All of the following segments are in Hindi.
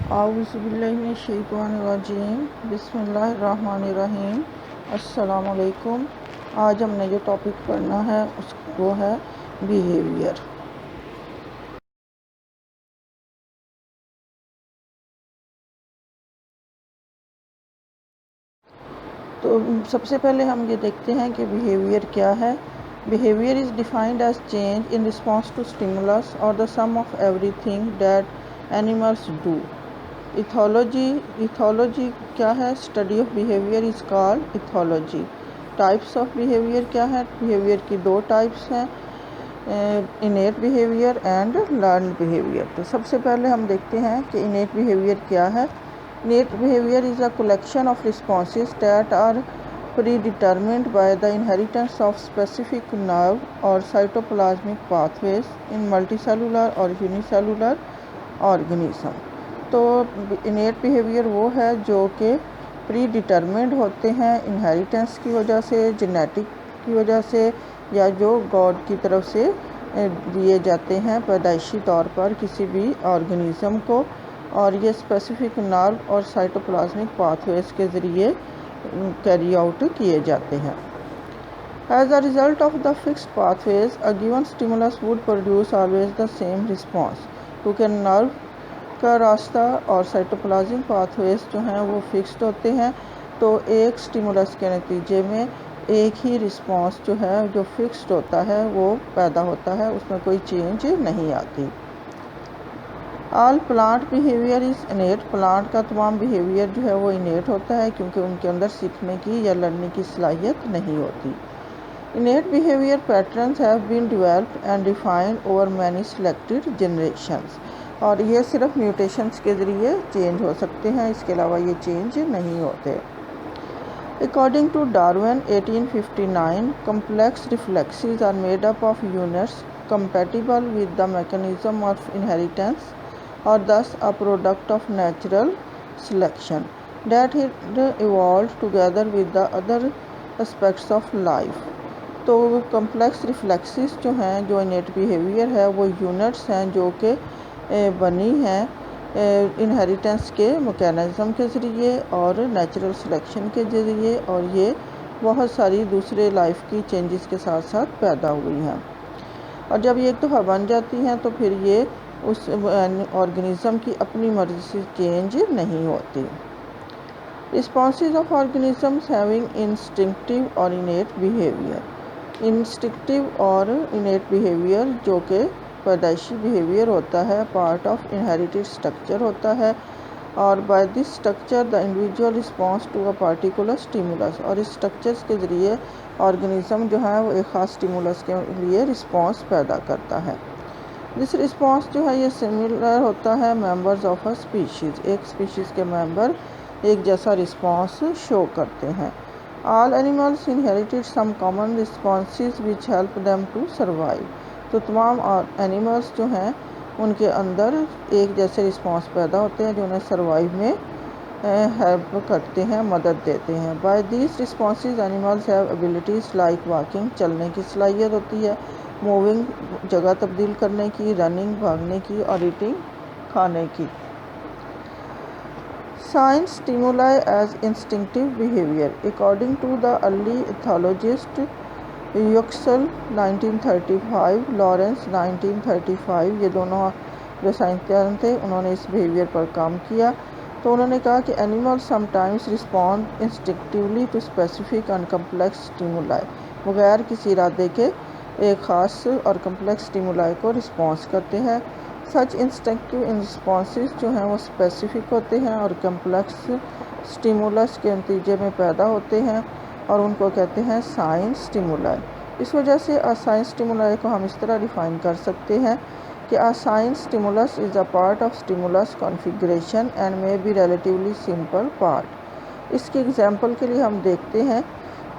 आऊज़ुबिल्लाहिमिनश्शैतानिर्रजीम बिस्मिल्लाहिर्रहमानिर्रहीम। अस्सलाम वालेकुम। आज हमने जो टॉपिक पढ़ना है वो है बिहेवियर। तो सबसे पहले हम ये देखते हैं कि बिहेवियर क्या है। Behaviour is defined as change in response to stimulus और the sum of everything that animals do. Ethology क्या है? Study of behaviour is called ethology. Types of behaviour क्या है? बिहेवियर की दो टाइप्स हैं, innate behaviour and learn behaviour. तो सबसे पहले हम देखते हैं कि इनेट बिहेवियर क्या है। Innate behavior is a collection of responses that are predetermined by the inheritance of specific nerve or cytoplasmic pathways in multicellular or unicellular organism। तो innate behavior वो है जो कि predetermined होते हैं inheritance की वजह से, genetic की वजह से, या जो गॉड की तरफ से दिए जाते हैं पैदाइशी तौर पर किसी भी ऑर्गेनिज्म को, और ये स्पेसिफिक नर्व और साइटोप्लाज्मिक पाथवेज के ज़रिए कैरी आउट किए जाते हैं। As a result of the fixed pathways a given stimulus would produce always the same response. क्योंकि नर्व का रास्ता और साइटोप्लाज्मिक पाथवेज जो हैं वो फिक्स्ड होते हैं, तो एक स्टिमुलस के नतीजे में एक ही रिस्पॉन्स जो है जो फिक्स्ड होता है वो पैदा होता है, उसमें कोई चेंज नहीं आती। All plant behaviour is इनेट। Plant का तमाम बिहेवियर जो है वो इनेट होता है क्योंकि उनके अंदर सीखने की या लड़ने की सलाहियत नहीं होती। Innate behaviour patterns have been developed and defined over many selected generations. और ये सिर्फ म्यूटेशंस के ज़रिए चेंज हो सकते हैं, इसके अलावा ये चेंज नहीं होते। According to Darwin 1859, complex reflexes are made up of units compatible with the mechanism of inheritance, or thus a product of natural selection that had evolved together with the other aspects of life। तो complex reflexes जो हैं, जो innate behavior है, वो units हैं जो कि बनी हैं इनहेरिटेंस के मैकेनिज़्म के ज़रिए और नेचुरल सिलेक्शन के ज़रिए, और ये बहुत सारी दूसरे लाइफ की चेंजेस के साथ साथ पैदा हुई हैं। और जब ये एक दफ़ा बन जाती हैं तो फिर ये उस ऑर्गेनिज़म की अपनी मर्ज़ी से चेंज नहीं होती। Responses of organisms having instinctive और इनेट बिहेवियर। इंस्टिंक्टिव और इनेट बिहेवियर जो कि पैदाइशी बिहेवियर होता है, पार्ट ऑफ इनहेरिटेड स्ट्रक्चर होता है, और by this structure the individual response to a particular stimulus. और इस स्ट्रक्चर्स के ज़रिए ऑर्गेनिज़म जो है वो एक ख़ास स्टिमुलस के लिए रिस्पॉन्स पैदा करता है। दिस रिस्पॉन्स जो है ये सिमिलर होता है मेंबर्स ऑफ अ स्पीशीज़। एक स्पीशीज़ के मेंबर एक जैसा रिस्पॉन्स शो करते हैं। All animals inherited some common responses which help them to survive. तो तमाम एनिमल्स जो हैं उनके अंदर एक जैसे रिस्पॉन्स पैदा होते हैं जो उन्हें सर्वाइव में हेल्प करते हैं, मदद देते हैं। By these responses animals have abilities like walking, चलने की सलाहियत होती है, मूविंग, जगह तब्दील करने की, रनिंग, भागने की, और ईटिंग, खाने की। साइंस stimuli as instinctive behaviour. According to the early ethologist Uexkull 1935, Lorenz 1935, ये दोनों जो साइंसदान थे उन्होंने इस बिहेवियर पर काम किया। तो उन्होंने कहा कि animal sometimes respond instinctively to specific and complex stimuli. बगैर किसी इरादे के एक ख़ास और कम्प्लेक्स स्टिमुलाई को रिस्पॉन्स करते हैं। सच इंस्टिंक्टिव रिस्पॉन्सेस जो हैं वो स्पेसिफिक होते हैं और कम्प्लेक्स स्टिमुलस के नतीजे में पैदा होते हैं, और उनको कहते हैं साइंस स्टिमुलाई। इस वजह से साइंस स्टिमुलाई को हम इस तरह डिफ़ाइन कर सकते हैं कि science stimulus is a part of stimulus configuration and may be relatively simple part. इसके एग्जांपल के लिए हम देखते हैं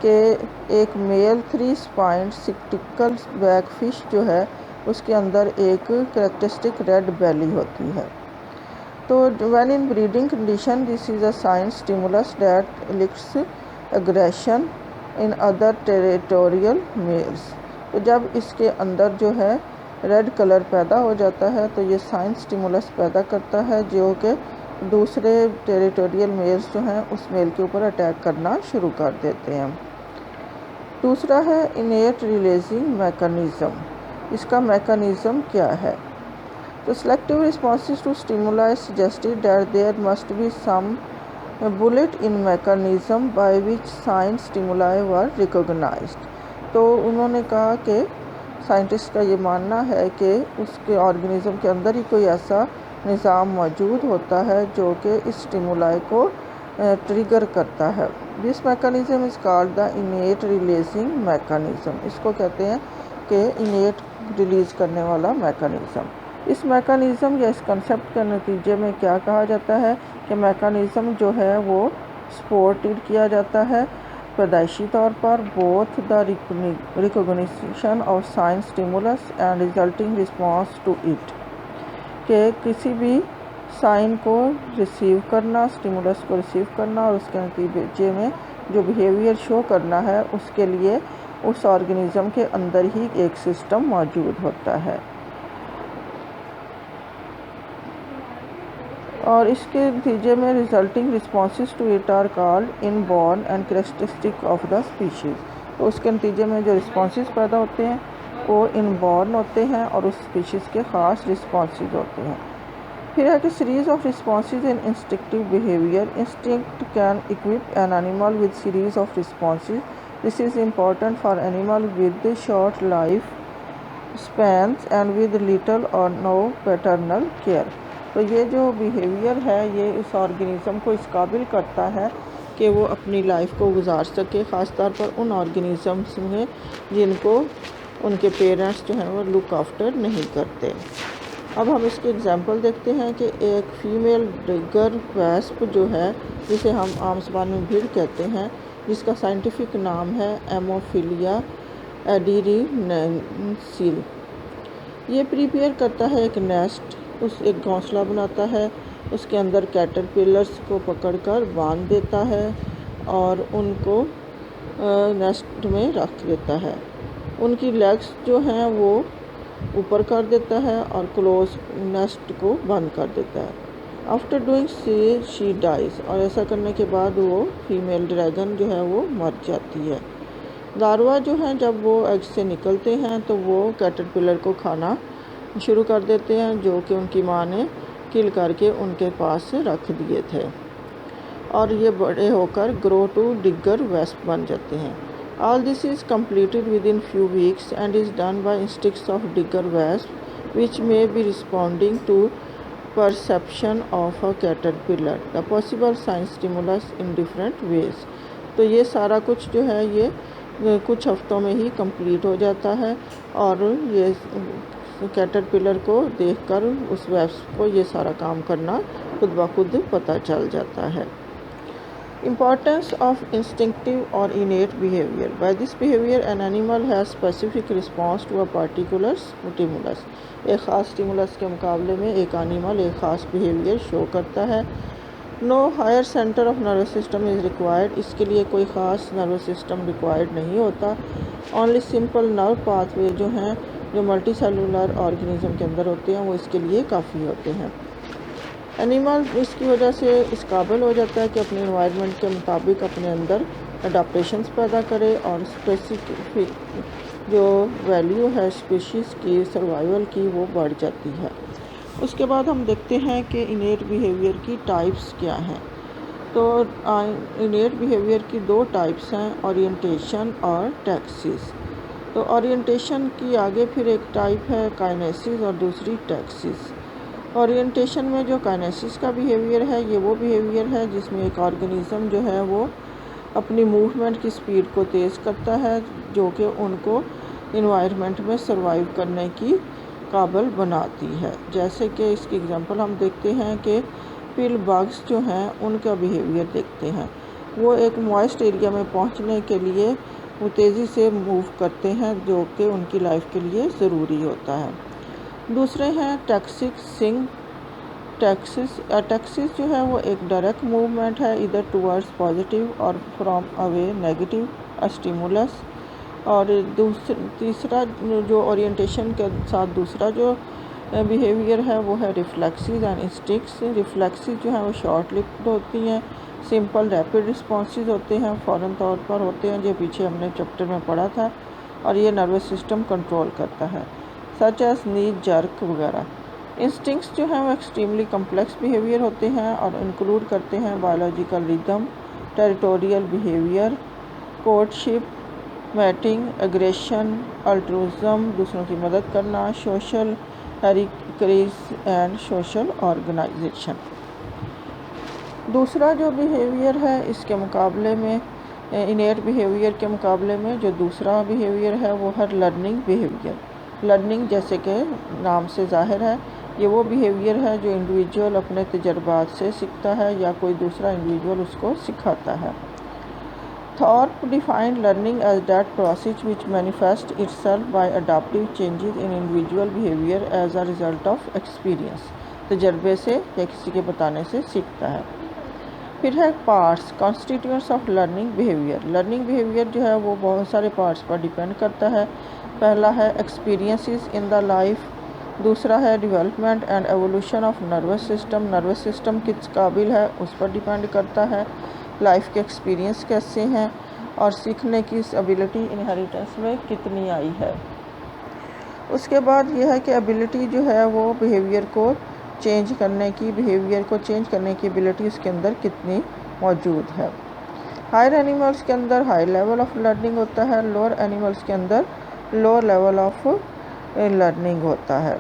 कि एक मेल 3 स्पाइंड सिक्टिकल बैक फिश जो है उसके अंदर एक करेक्टरिस्टिक रेड बेली होती है। तो when in breeding condition this is a साइंस stimulus that elicits aggression in other territorial males. तो जब इसके अंदर जो है रेड कलर पैदा हो जाता है तो ये साइंस स्टिमुलस पैदा करता है जो कि दूसरे टेरिटोरियल मेल्स जो हैं उस मेल के ऊपर अटैक करना शुरू कर देते हैं। दूसरा है इनेट रिलीजिंग मैकेनिज़्म। इसका मैकेनिज़्म क्या है? तो selective responses to stimuli suggested that there must be some built in mechanism by which sign stimuli were recognised. तो उन्होंने कहा कि साइंटिस्ट का ये मानना है कि उसके ऑर्गेनिज़म के अंदर ही कोई ऐसा निज़ाम मौजूद होता है जो कि इस स्टिमुलाई को ट्रिगर करता है। This mechanism is called the इनेट releasing mechanism. इसको कहते हैं कि इनेट रिलीज़ करने वाला मैकेनिज़्म। इस मैकेनिज़्म या इस कंसेप्ट के नतीजे में क्या कहा जाता है कि मैकेनिज़्म जो है वो सपोर्टेड किया जाता है पैदाइशी तौर पर both the recognition of sign stimulus and resulting response to it, कि किसी भी साइन को रिसीव करना, स्टिमुलस को रिसीव करना और उसके नतीजे में जो बिहेवियर शो करना है उसके लिए उस ऑर्गेनिज़म के अंदर ही एक सिस्टम मौजूद होता है। और इसके नतीजे में resulting responses to it are called inborn and characteristic of the species. तो उसके नतीजे में जो रिस्पॉन्सेज पैदा होते हैं वो इनबॉर्न होते हैं और उस स्पीशीज़ के ख़ास रिस्पॉन्सेज होते हैं। फिर है कि series of responses in instinctive behaviour. Instinct can equip an animal with series of responses. This is important for animal with short life spans and with little और नो पैटर्नल केयर। तो ये जो बिहेवियर है ये इस ऑर्गेनिज़म को इस काबिल करता है कि वो अपनी लाइफ को गुजार सके, ख़ास तौर पर उन ऑर्गेनिज़म्स में जिनको उनके पेरेंट्स जो हैं वो लुक आफ्टर नहीं करते। अब हम इसके एग्जांपल देखते हैं कि एक फ़ीमेल डिगर वैस्प जो है, जिसे हम आम ज़बान में भीड़ कहते हैं, जिसका साइंटिफिक नाम है एमोफिलिया एडिरिनेंसिल, ये प्रिपेयर करता है एक नेस्ट, उस एक घोंसला बनाता है, उसके अंदर कैटरपिलर्स को पकड़कर बांध देता है और उनको नेस्ट में रख देता है। उनकी लेग्स जो हैं वो ऊपर कर देता है और क्लोज नेस्ट को बंद कर देता है। आफ्टर डूइंग शी डाइज, और ऐसा करने के बाद वो फीमेल ड्रैगन जो है वो मर जाती है। लार्वा जो हैं जब वो एग से निकलते हैं तो वो कैटरपिलर को खाना शुरू कर देते हैं जो कि उनकी माँ ने किल करके उनके पास रख दिए थे, और ये बड़े होकर ग्रो टू डिगर वेस्प बन जाते हैं। All this is completed within few weeks and is done by instincts of digger wasp, which may be responding to perception of a caterpillar, the possible sign stimulus in different ways। तो ये सारा कुछ जो है ये कुछ हफ्तों में ही कंप्लीट हो जाता है और ये कैटरपिलर को देखकर उस वेस्प को ये सारा काम करना खुद ब खुद पता चल जाता है। Importance of instinctive or innate behavior. By this behavior, an animal has specific response to a particular stimulus. एक ख़ास स्टिमुलस के मुकाबले में एक एनिमल एक ख़ास बिहेवियर शो करता है। No higher centre of nervous system is required. इसके लिए कोई ख़ास नर्वस सिस्टम रिक्वायर्ड नहीं होता। ओनली सिंपल नर्व पाथवे जो हैं जो मल्टी सेलुलर ऑर्गेनिज्म के अंदर होते हैं वो इसके लिए काफ़ी होते हैं। एनिमल इसकी वजह से इस काबिल हो जाता है कि अपने इन्वायरमेंट के मुताबिक अपने अंदर अडाप्टेशंस पैदा करे और स्पेसिफिक जो वैल्यू है स्पीशीज़ की सर्वाइवल की वो बढ़ जाती है। उसके बाद हम देखते हैं कि इनेट बिहेवियर की टाइप्स क्या हैं। तो इनेट बिहेवियर की दो टाइप्स हैं, ओरिएंटेशन और टैक्सिस। तो ओरिएंटेशन की आगे फिर एक टाइप है काइनेसिस और दूसरी टैक्सिस। ओरिएंटेशन में जो काइनेसिस का बिहेवियर है ये वो बिहेवियर है जिसमें एक ऑर्गेनिज़म जो है वो अपनी मूवमेंट की स्पीड को तेज़ करता है जो कि उनको इन्वायरमेंट में सर्वाइव करने की काबिल बनाती है। जैसे कि इसकी एग्जांपल हम देखते हैं कि पिल बग्स जो हैं उनका बिहेवियर देखते हैं। वो एक मॉइस्ट एरिया में पहुंचने के लिए वो तेज़ी से मूव करते हैं जो कि उनकी लाइफ के लिए ज़रूरी होता है। दूसरे हैं टैक्सिस जो है वो एक डायरेक्ट मूवमेंट है इधर टुवर्ड्स पॉजिटिव और फ्रॉम अवे नेगेटिव स्टिमुलस। और तीसरा जो ओरिएंटेशन के साथ दूसरा जो बिहेवियर है वो है रिफ्लेक्सेस एंड इंस्टिंक्ट्स। रिफ्लेक्सेस जो हैं वो शॉर्ट लिव्ड होती हैं, सिंपल रैपिड रिस्पॉन्सेज होते हैं, फ़ौरन तौर पर होते हैं, जो पीछे हमने चैप्टर में पढ़ा था, और ये नर्वस सिस्टम कंट्रोल करता है, सच एज नीज जर्क वगैरह। इंस्टिंक्ट्स जो हैं वो एक्सट्रीमली कम्प्लेक्स बिहेवियर होते हैं और इंक्लूड करते हैं biological rhythm, territorial behaviour, courtship, mating, aggression, altruism, दूसरों की मदद करना, social hierarchies and social organisation. दूसरा जो बिहेवियर है इसके मुकाबले में, इनेट बिहेवियर के मुकाबले में जो दूसरा बिहेवियर है वो है लर्निंग बिहेवियर। लर्निंग जैसे कि नाम से जाहिर है, ये वो बिहेवियर है जो इंडिविजुअल अपने तजर्बात से सीखता है या कोई दूसरा इंडिविजुअल उसको सिखाता है। Thorpe defined learning as that process which manifests itself by adaptive changes in individual behavior as a result of experience। तजर्बे से या किसी के बताने से सीखता है। फिर है parts, constituents of learning behaviour. Learning behaviour जो है वो बहुत सारे पार्ट्स पर डिपेंड करता है। पहला है एक्सपीरियंसेस इन द लाइफ, दूसरा है development and evolution of nervous system. Nervous system किस काबिल है उस पर डिपेंड करता है। लाइफ के एक्सपीरियंस कैसे हैं और सीखने की एबिलिटी इनहेरिटेंस में कितनी आई है। उसके बाद यह है कि एबिलिटी जो है वो बिहेवियर को चेंज करने की एबिलिटी उसके अंदर कितनी मौजूद है। हायर एनिमल्स के अंदर हाई लेवल ऑफ लर्निंग होता है, लोअर एनिमल्स के अंदर लोअर लेवल ऑफ लर्निंग होता है।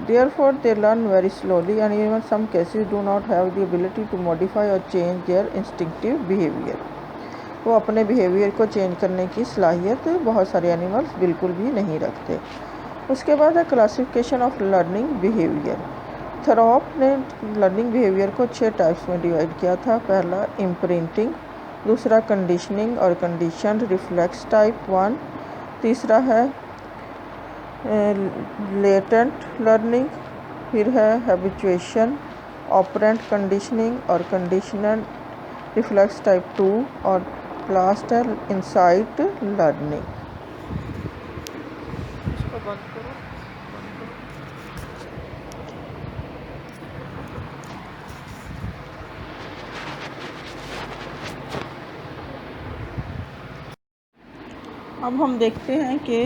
Therefore, they learn very slowly and even some cases do not have the ability to modify or change their instinctive behavior। वो अपने बिहेवियर को चेंज करने की सलाहियत बहुत सारे एनिमल्स बिल्कुल भी नहीं रखते। उसके बाद है classification of learning behaviour. Thorpe ने लर्निंग बिहेवियर को 6 टाइप्स में डिवाइड किया था। पहला इम्प्रिंटिंग, दूसरा कंडीशनिंग और कंडीशनड रिफ्लेक्स टाइप 1, तीसरा है लेटेंट लर्निंग, फिर है हैबिचुएशन, ऑपरेंट कंडीशनिंग और कंडीशनल रिफ्लेक्स टाइप 2, और लास्ट है इंसाइट लर्निंग। इसको बंद करो। अब हम देखते हैं कि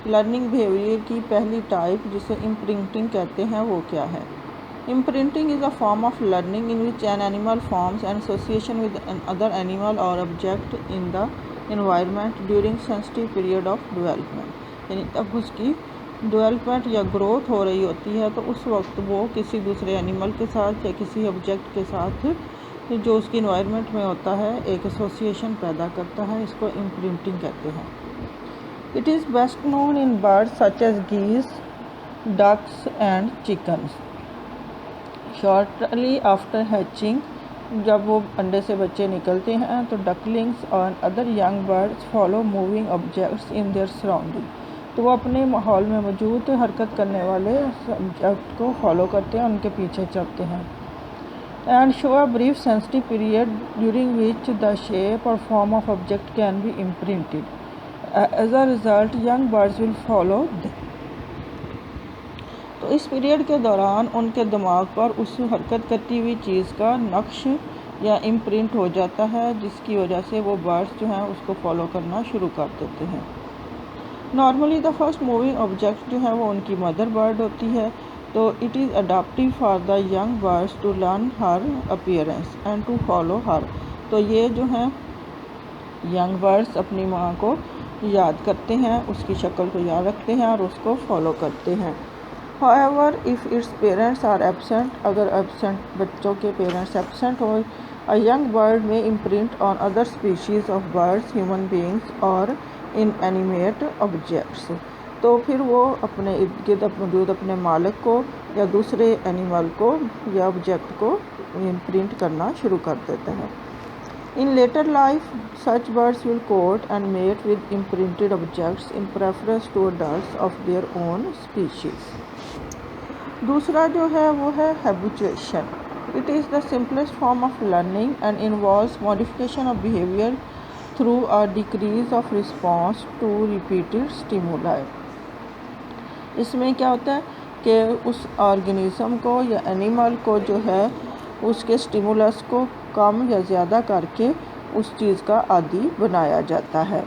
लर्निंग बिहेवियर की पहली टाइप जिसे इम्प्रिंटिंग कहते हैं वो क्या है। Imprinting is a form of learning in which an animal forms an association with an other animal or object in the environment during sensitive period of development. यानी तब उसकी डेवलपमेंट या ग्रोथ हो रही होती है तो उस वक्त वो किसी दूसरे एनिमल के साथ या किसी ऑब्जेक्ट के साथ जो उसकी एनवायरनमेंट में होता है एक एसोसिएशन पैदा करता है। इसको इम्प्रिंटिंग कहते हैं। It is best known in birds such as geese, ducks and chickens. Shortly after hatching, जब वो अंडे से बच्चे निकलते हैं तो डकलिंग्स और other young birds follow moving objects in their surrounding. तो वो अपने माहौल में मौजूद हरकत करने वाले ऑब्जेक्ट को फॉलो करते हैं, उनके पीछे चलते हैं। And show a brief sensitive period during which the shape or form of object can be imprinted. As a result, young birds will follow them. तो इस पीरियड के दौरान उनके दिमाग पर उस हरकत करती हुई चीज़ का नक्श या इम्प्रिंट हो जाता है, जिसकी वजह से वो बर्ड्स जो हैं उसको फॉलो करना शुरू कर देते हैं। Normally the first moving object जो है वो उनकी मदर बर्ड होती है, तो it is adaptive for the young birds to learn her appearance and to follow her. तो ये जो हैं यंग बर्ड्स अपनी माँ को याद करते हैं, उसकी शक्ल को याद रखते हैं और उसको फॉलो करते हैं। However, if its parents are absent, अगर एबसेंट बच्चों के पेरेंट्स एबसेंट हो, a young bird may imprint on other species of birds, human beings और inanimate objects। तो फिर वो अपने इर्द गिर्द मौजूद अपने मालिक को या दूसरे एनिमल को या ऑब्जेक्ट को इम्प्रिंट करना शुरू कर देता है। In later life, such birds will court and mate with imprinted objects in preference to adults of their own species। दूसरा जो है वो है habituation। It is the simplest form of learning and involves modification of behavior through a decrease of response to repeated stimuli। इसमें क्या होता है कि उस ऑर्गेनिज्म को या एनिमल को जो है उसके स्टिमुलस को कम या ज़्यादा करके उस चीज़ का आदी बनाया जाता है।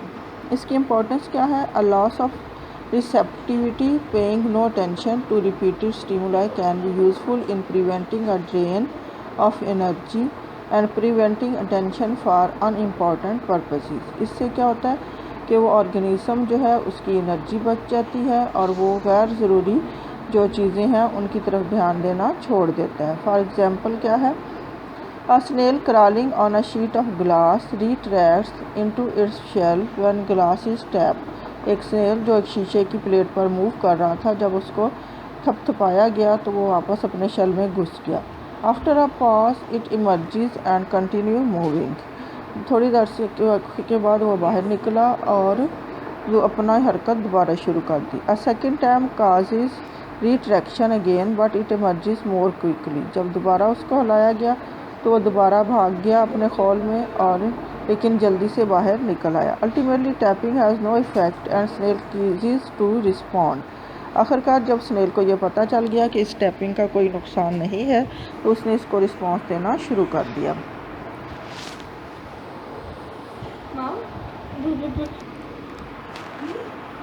इसकी इम्पोर्टेंस क्या है? A loss of receptivity, paying no attention to repeated stimuli can be useful in preventing a drain of energy and preventing attention for unimportant purposes। इससे क्या होता है कि वो ऑर्गेनिज्म जो है उसकी एनर्जी बच जाती है और वो गैर ज़रूरी जो चीज़ें हैं उनकी तरफ ध्यान देना छोड़ देता है। फॉर एग्जांपल क्या है? A snail crawling on a sheet of glass retracts into its shell when glass is tapped। एक स्नेल जो एक शीशे की प्लेट पर मूव कर रहा था, जब उसको थपथपाया गया तो वो वापस अपने शेल में घुस गया। After a pause it emerges and continue moving. थोड़ी देर के बाद वो बाहर निकला और वो अपना हरकत दोबारा शुरू कर दी। A second time causes retraction again but it emerges more quickly. जब दोबारा उसको हिलाया गया तो वो दोबारा भाग गया अपने खोल में और लेकिन जल्दी से बाहर निकल आया। Ultimately tapping has no effect and snail ceases to respond. आखिरकार जब स्नेल को ये पता चल गया कि इस टैपिंग का कोई नुकसान नहीं है तो उसने इसको रिस्पॉन्स देना शुरू कर दिया।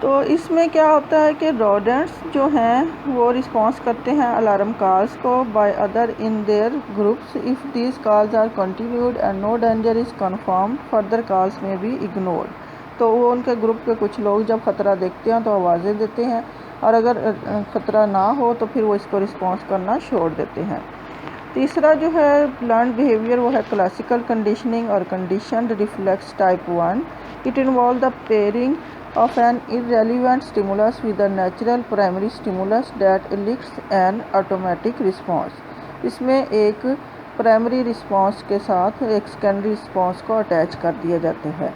तो इसमें क्या होता है कि रोडेंट्स जो हैं वो रिस्पॉन्स करते हैं अलार्म कॉल्स को by other in their groups. If these calls are continued and no danger is confirm further calls may be ignored. तो वो उनके ग्रुप के कुछ लोग जब ख़तरा देखते हैं तो आवाज़ें देते हैं और अगर ख़तरा ना हो तो फिर वो इसको रिस्पॉन्स करना छोड़ देते हैं। तीसरा जो है लर्न बिहेवियर वो है क्लासिकल कंडीशनिंग और conditioned reflex type 1। It involve the pairing of an irrelevant stimulus with a natural primary stimulus that elicits an automatic response। इसमें एक प्राइमरी रिस्पॉन्स के साथ एक सेकेंडरी रिस्पॉन्स को अटैच कर दिया जाता है।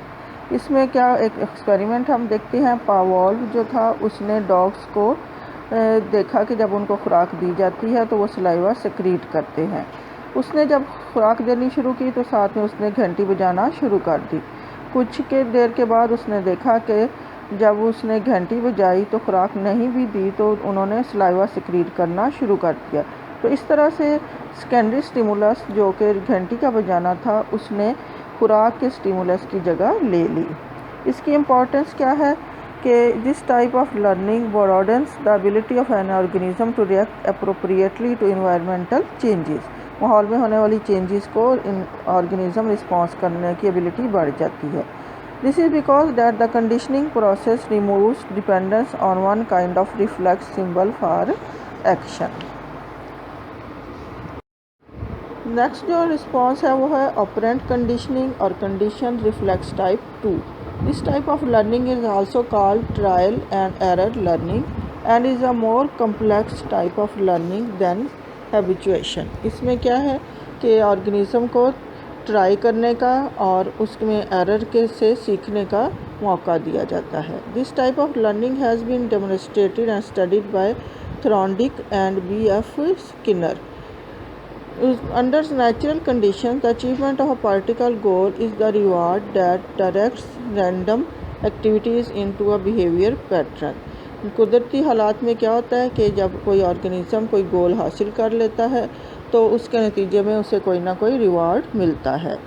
इसमें क्या एक एक्सपेरिमेंट हम देखते हैं। पावलोव जो था उसने डॉग्स को देखा कि जब उनको खुराक दी जाती है तो वो सलाइवा सेक्रीट करते हैं। उसने जब खुराक देनी शुरू की तो साथ में उसने घंटी बजाना शुरू कर दी। कुछ के देर के बाद उसने देखा कि जब उसने घंटी बजाई तो खुराक नहीं भी दी तो उन्होंने सलाइवा सेक्रीट करना शुरू कर दिया। तो इस तरह से सेकेंडरी स्टिमुलस जो कि घंटी का बजाना था उसने खुराक के स्टिमुलस की जगह ले ली। इसकी इम्पोर्टेंस क्या है कि this type of learning broadens the ability of an organism to react appropriately to environmental changes. माहौल में होने वाली चेंजेस को ऑर्गेनिज्म रिस्पॉन्स करने की एबिलिटी बढ़ जाती है। This is because that the conditioning process removes dependence on one kind of reflex symbol for action। Next जो रिस्पॉन्स है वो है ऑपरेंट कंडीशनिंग और condition reflex type 2। This type of learning is also called trial and error learning and is a more complex type of learning than habituation. इसमें क्या है कि ऑर्गेनिज्म को ट्राई करने का और उसमें एरर के से सीखने का मौका दिया जाता है। This type of learning has been demonstrated and studied by Thorndike and B.F. Skinner. Under natural conditions, the achievement of a particular goal is the reward that directs random activities into a behavior pattern। कुदरती हालात में क्या होता है कि जब कोई ऑर्गेनिज्म कोई गोल हासिल कर लेता है तो उसके नतीजे में उसे कोई ना कोई रिवार्ड मिलता है।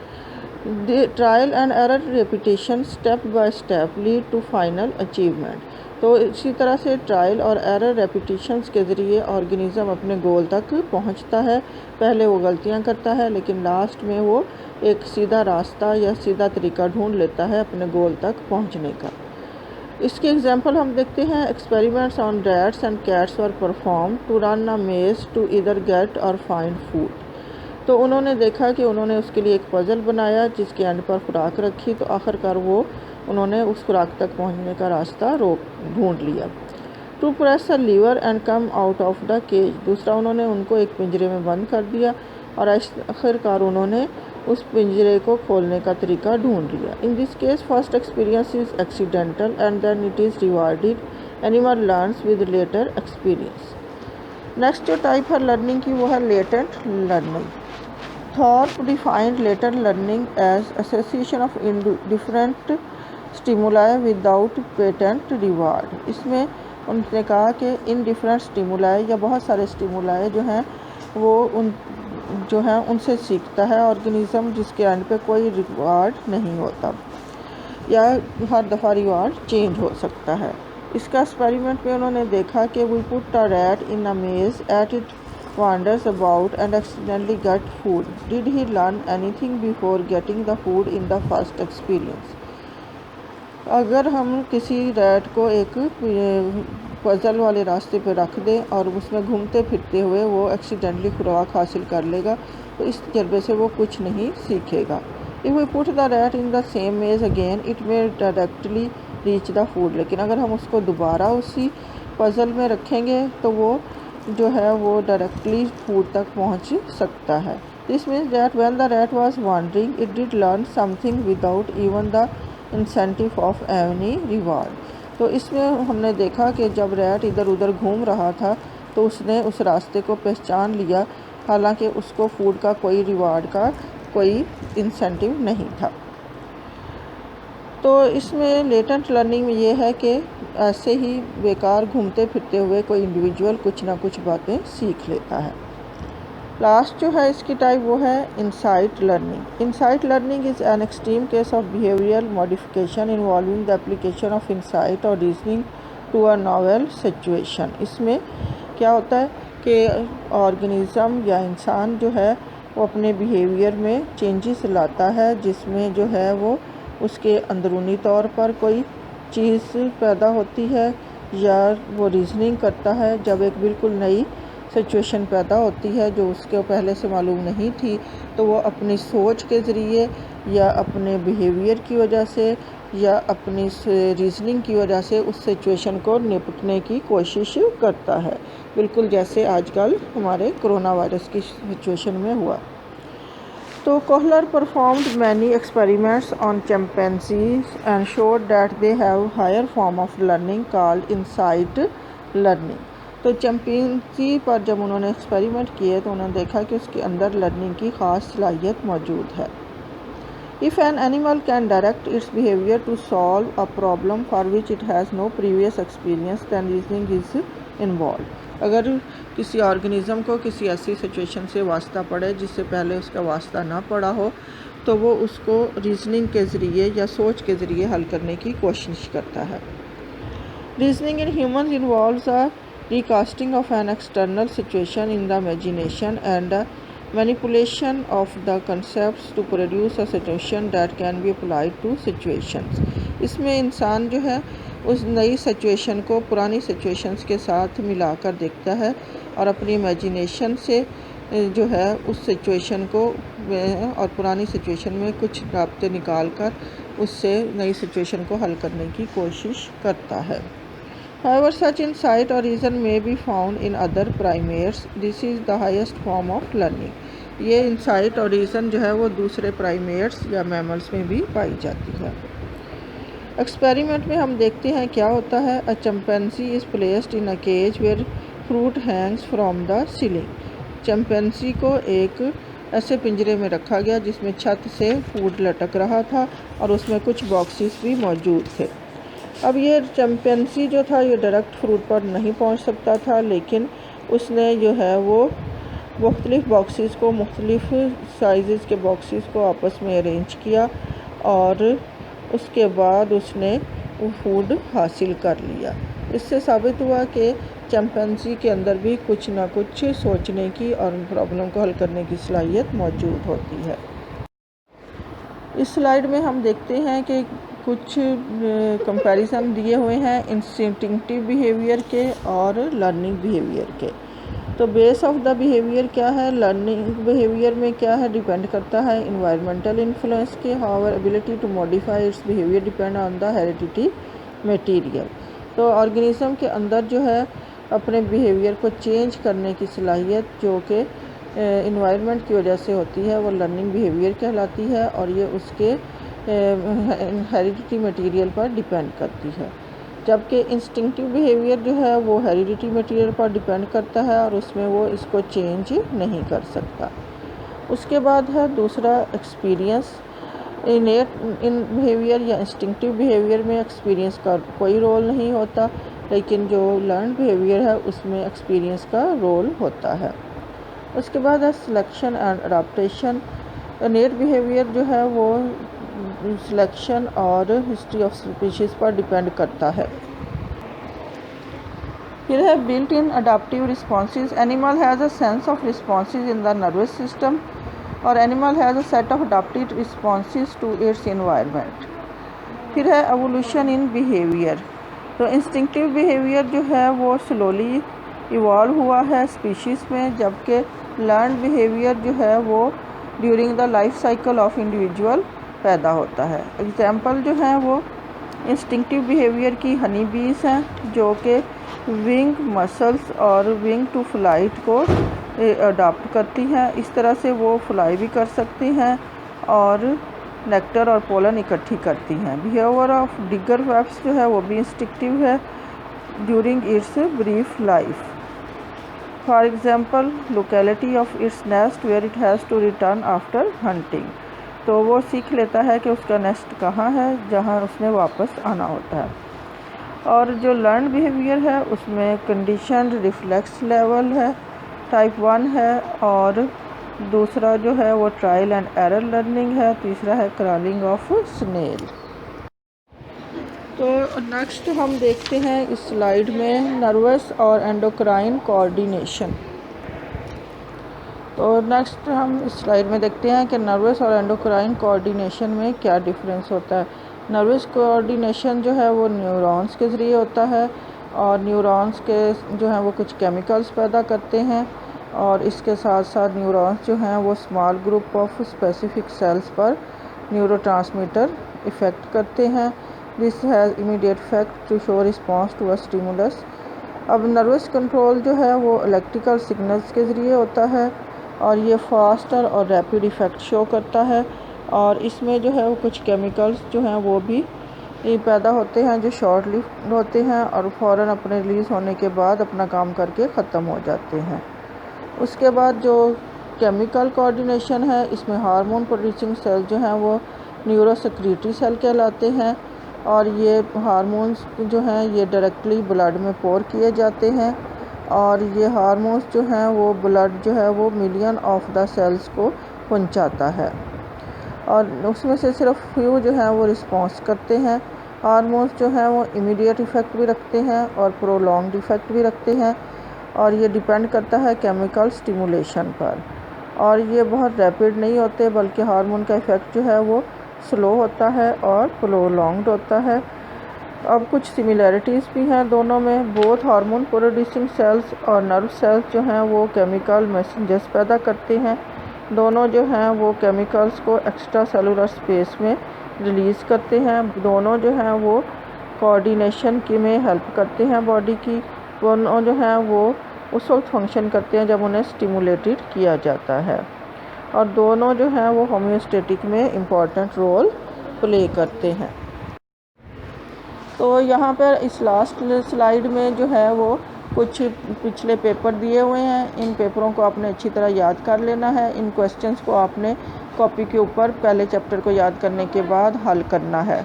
Trial and error repetition step by step lead to final achievement. तो इसी तरह से ट्रायल और एरर रेपिटेशंस के ज़रिए ऑर्गेनिज्म अपने गोल तक पहुंचता है। पहले वो गलतियां करता है लेकिन लास्ट में वो एक सीधा रास्ता या सीधा तरीका ढूंढ लेता है अपने गोल तक पहुंचने का। इसके एग्जांपल हम देखते हैं। Experiments on rats and cats were perform to run a maze to इधर गेट और फाइंड फूड। तो उन्होंने देखा कि उन्होंने उसके लिए एक पज़ल बनाया जिसके एंड पर खुराक रखी तो आखिरकार उन्होंने उस खुराक तक पहुंचने का रास्ता ढूंढ लिया। To press a lever and come out of the cage. दूसरा उन्होंने उनको एक पिंजरे में बंद कर दिया और आखिरकार उन्होंने उस पिंजरे को खोलने का तरीका ढूंढ लिया। In this case first experience is accidental and then it is rewarded. Animal learns with later experience. Next जो टाइप है लर्निंग की वो है latent learning. Thorpe defined later learning as association of different stimuli without patent reward. इसमें उन्होंने कहा कि इन डिफरेंट स्टिमुलाई या बहुत सारे स्टिमुलाई जो हैं वो उनसे सीखता है ऑर्गेनिज़म, जिसके एंड पे कोई रिवार्ड नहीं होता या हर दफ़ा रिवार्ड चेंज हो सकता है। इसका एक्सपेरिमेंट में उन्होंने देखा कि वी पुट अ रैट इन अ मेज at it wanders about and accidentally get food. Did he learn anything before getting the food in the first experience? अगर हम किसी रैट को एक पजल वाले रास्ते पर रख दें और उसमें घूमते फिरते हुए वो एक्सीडेंटली खुराक हासिल कर लेगा, तो इस तजर्बे से वो कुछ नहीं सीखेगा। If we put the rat in the same maze again it may directly reach the food. लेकिन अगर हम उसको दोबारा उसी पजल में रखेंगे तो वो जो है वो डायरेक्टली फूड तक पहुंच सकता है। This means that when the rat was wandering it did learn something without even the incentive of any reward. तो इसमें हमने देखा कि जब रैट इधर उधर घूम रहा था तो उसने उस रास्ते को पहचान लिया, हालांकि उसको फूड का कोई रिवार्ड का कोई इंसेंटिव नहीं था। तो इसमें लेटेंट लर्निंग में ये है कि ऐसे ही बेकार घूमते फिरते हुए कोई इंडिविजुअल कुछ ना कुछ बातें सीख लेता है। लास्ट जो है इसकी टाइप वो है insight learning. Insight learning is an extreme case of behavioural modification involving the application of insight और reasoning to a novel situation. इसमें क्या होता है कि ऑर्गेनिज़म या इंसान जो है वो अपने बिहेवियर में चेंजेस लाता है, जिसमें जो है वो उसके अंदरूनी तौर पर कोई चीज़ पैदा होती है या वो रीजनिंग करता है। जब एक बिल्कुल नई सिचुएशन पैदा होती है जो उसके पहले से मालूम नहीं थी, तो वो अपनी सोच के ज़रिए या अपने बिहेवियर की वजह से या अपनी रीजनिंग की वजह से उस सिचुएशन को निपटने की कोशिश करता है, बिल्कुल जैसे आजकल हमारे कोरोना वायरस की सिचुएशन में हुआ। तो Kohler performed many experiments on chimpanzees and showed that they have higher form of learning called insight learning। तो चिंपैंजी पर जब उन्होंने एक्सपेरिमेंट किए तो उन्होंने देखा कि उसके अंदर लर्निंग की ख़ास सलाहियत मौजूद है। If an animal can direct its behavior to solve a problem for which it has no previous experience, then reasoning is involved। अगर किसी ऑर्गेनिज़म को किसी ऐसी सिचुएशन से वास्ता पड़े जिससे पहले उसका वास्ता ना पड़ा हो, तो वो उसको रीजनिंग के ज़रिए या सोच के ज़रिए हल करने की कोशिश करता है। Reasoning in humans involves a recasting of an external situation in the imagination and manipulation of the concepts to produce a situation that can be applied to situations। इसमें इंसान जो है उस नई सिचुएशन को पुरानी सिचुएशंस के साथ मिलाकर देखता है और अपनी इमेजिनेशन से जो है उस सिचुएशन को और पुरानी सिचुएशन में कुछ राब्ते निकाल कर उससे नई सिचुएशन को हल करने की कोशिश करता है। However, such insight or reason may be found in other primates. This is the highest form of learning। ये इंसाइट और रीज़न जो है वो दूसरे प्राइमेट्स या मैमल्स में भी पाई जाती है। एक्सपेरिमेंट में हम देखते हैं क्या होता है। A chimpanzee is placed in a cage where fruit hangs from the ceiling. Chimpanzee को एक ऐसे पिंजरे में रखा गया जिसमें छत से फूड लटक रहा था और उसमें कुछ बॉक्सेस भी मौजूद थे। अब ये चिंपैंजी जो था ये डायरेक्ट फ्रूट पर नहीं पहुंच सकता था, लेकिन उसने जो है वो मुख्तलिफ़ बॉक्सेस को मुख्तलिफ़ साइज़ के बॉक्सेस को आपस में अरेंज किया और उसके बाद उसने वो फूड हासिल कर लिया। इससे साबित हुआ कि चिंपैंजी के अंदर भी कुछ ना कुछ सोचने की और प्रॉब्लम को हल करने की सलाहियत मौजूद होती है। इस स्लाइड में हम देखते हैं कि कुछ कंपैरिजन दिए हुए हैं इंस्टिंक्टिव बिहेवियर के और लर्निंग बिहेवियर के। तो बेस ऑफ द बिहेवियर क्या है, लर्निंग बिहेवियर में क्या है, डिपेंड करता है इन्वायरमेंटल इन्फ्लुएंस के। However ability to modify its behaviour depend on the heredity material. तो ऑर्गेनिज्म के अंदर जो है अपने बिहेवियर को चेंज करने की सलाहियत जो कि इन्वायरमेंट की वजह से होती है वो लर्निंग बिहेवियर कहलाती है और ये उसके हेरिडिटी मटेरियल पर डिपेंड करती है। जबकि इंस्टिंक्टिव बिहेवियर जो है वो हेरिडिटी मटेरियल पर डिपेंड करता है और उसमें वो इसको चेंज नहीं कर सकता। उसके बाद है दूसरा एक्सपीरियंस। इनेट इन बिहेवियर या इंस्टिंक्टिव बिहेवियर में एक्सपीरियंस का कोई रोल नहीं होता, लेकिन जो लर्न बिहेवियर है उसमें एक्सपीरियंस का रोल होता है। उसके बाद है selection and adaptation. Innate behaviour जो है वो सिलेक्शन और हिस्ट्री ऑफ स्पीशीज़ पर डिपेंड करता है। फिर है built in adaptive responses. Animal has a sense of responses in the nervous system और animal has a set of adaptive responses to its environment. फिर है एवोल्यूशन इन बिहेवियर। तो इंस्टिंक्टिव बिहेवियर जो है वो स्लोली इवॉल्व हुआ है स्पीशीज़ में, जबकि लर्न बिहेवियर जो है वो during the life cycle of individual पैदा होता है। एग्जाम्पल जो है वो इंस्टिंक्टिव बिहेवियर की हनी बीज हैं, जो कि विंग मसल्स और विंग टू फ्लाइट को अडॉप्ट करती हैं। इस तरह से वो फ्लाई भी कर सकती हैं और नेक्टर और पोलन इकट्ठी करती हैं। बिहेवियर ऑफ डिगर वेब्स जो है वो भी इंस्टिंक्टिव है during its brief life. For example locality of its nest where it has to return after hunting. तो वो सीख लेता है कि उसका नेस्ट कहाँ है जहाँ उसने वापस आना होता है। और जो लर्न बिहेवियर है उसमें कंडीशन रिफ्लेक्स लेवल है, टाइप 1 है, और दूसरा जो है वो ट्रायल एंड एरर लर्निंग है, तीसरा है क्रॉलिंग ऑफ स्नेल। तो नेक्स्ट हम देखते हैं इस स्लाइड में नर्वस और एंडोक्राइन कोऑर्डिनेशन। तो नेक्स्ट हम इस स्लाइड में देखते हैं कि नर्वस और एंडोक्राइन कोऑर्डिनेशन में क्या डिफरेंस होता है। नर्वस कोऑर्डिनेशन जो है वो न्यूरॉन्स के ज़रिए होता है और न्यूरॉन्स के जो हैं वो कुछ केमिकल्स पैदा करते हैं और इसके साथ साथ न्यूरॉन्स जो हैं वो small group of specific cells पर न्यूरोट्रांसमीटर इफ़ेक्ट करते हैं। This has immediate effect to show response to a stimulus. अब नर्वस कंट्रोल जो है वो इलेक्ट्रिकल सिग्नल्स के ज़रिए होता है और ये फास्टर और रैपिड इफ़ेक्ट शो करता है और इसमें जो है वो कुछ केमिकल्स जो हैं वो भी पैदा होते हैं जो शॉर्ट लिव्ड होते हैं और फ़ौरन अपने रिलीज़ होने के बाद अपना काम करके ख़त्म हो जाते हैं। उसके बाद जो केमिकल कोऑर्डिनेशन है इसमें हार्मोन प्रोड्यूसिंग सेल जो हैं वो न्यूरोसेक्रेटरी सेल कहलाते हैं और ये हार्मोन्स जो हैं ये डायरेक्टली ब्लड में पोर किए जाते हैं और ये हार्मोन्स जो हैं वो ब्लड जो है वो मिलियन ऑफ द सेल्स को पहुंचाता है और उसमें से सिर्फ फ्यू जो हैं वो रिस्पॉन्स करते हैं। हार्मोन्स जो हैं वो इमीडिएट इफ़ेक्ट भी रखते हैं और प्रोलॉन्ग्ड इफ़ेक्ट भी रखते हैं और ये डिपेंड करता है केमिकल स्टिमुलेशन पर और ये बहुत रैपिड नहीं होते बल्कि हार्मोन का इफ़ेक्ट जो है वो स्लो होता है और प्रोलॉन्ग्ड होता है। अब कुछ सिमिलैरिटीज़ भी हैं दोनों में। बोथ हार्मोन प्रोड्यूसिंग सेल्स और नर्व सेल्स जो हैं वो केमिकल मैसेंजर्स पैदा करते हैं। दोनों जो हैं वो केमिकल्स को एक्स्ट्रा सेलुलर स्पेस में रिलीज़ करते हैं। दोनों जो हैं वो कोऑर्डिनेशन की में हेल्प करते हैं बॉडी की। दोनों जो हैं वो उस वक्त फंक्शन करते हैं जब उन्हें स्टिमुलेटेड किया जाता है और दोनों जो हैं वो होम्योस्टेटिक में इम्पॉर्टेंट रोल प्ले करते हैं। तो यहाँ पर इस लास्ट स्लाइड में जो है वो कुछ पिछले पेपर दिए हुए हैं। इन पेपरों को आपने अच्छी तरह याद कर लेना है। इन क्वेश्चंस को आपने कॉपी के ऊपर पहले चैप्टर को याद करने के बाद हल करना है।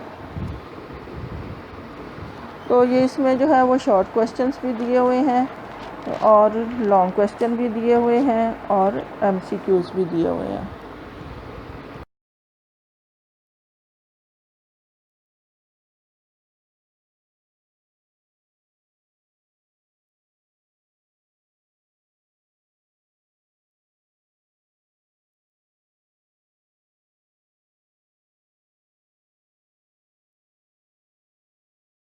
तो ये इसमें जो है वो शॉर्ट क्वेश्चंस भी दिए हुए हैं और लॉन्ग क्वेश्चन भी दिए हुए हैं और MCQs भी दिए हुए हैं।